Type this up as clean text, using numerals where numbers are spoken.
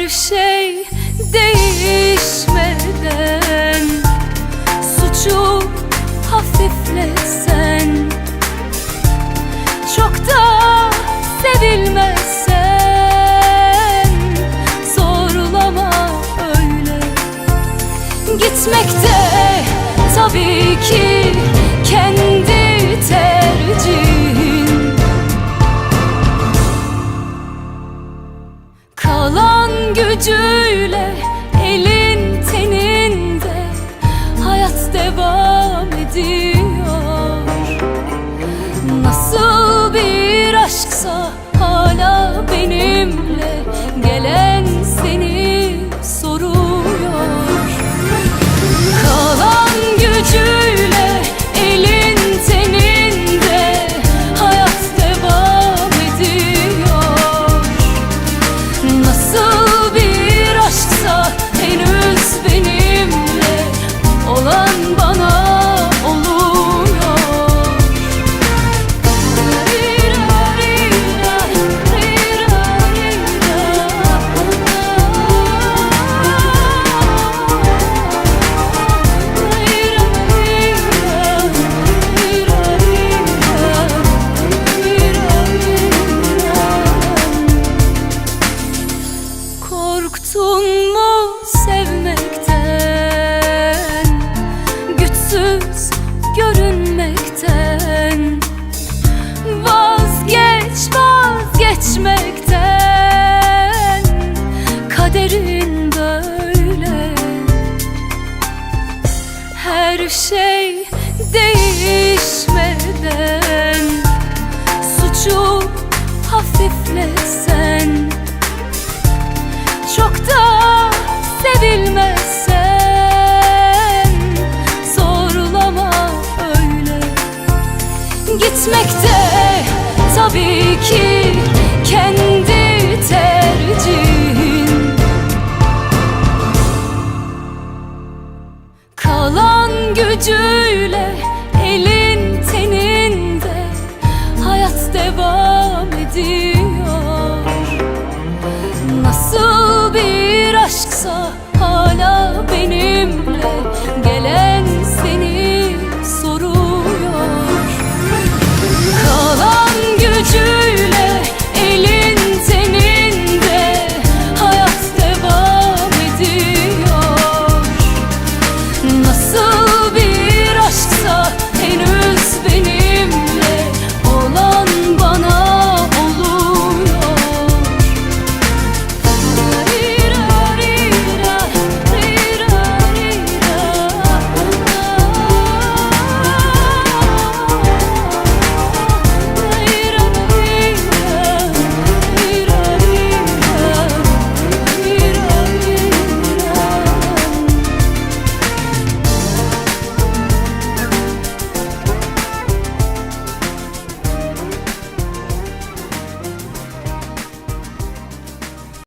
Her şey değişmeden suçu hafifletsen, çok da sevilmezsen zorlama öyle. Gitmekte tabii ki kendi tercihin, kalan gücüyle elin teninde hayat devam ediyor. Nasıl bir aşksa hala benimle, gelen seni soruyor. Kalan gücüyle elin teninde hayat devam ediyor. Nasıl bir aşksa henüz benimle, olan bana korktun mu sevmekten, güçsüz görünmekten? Vazgeçmekten, kaderin böyle. Her şey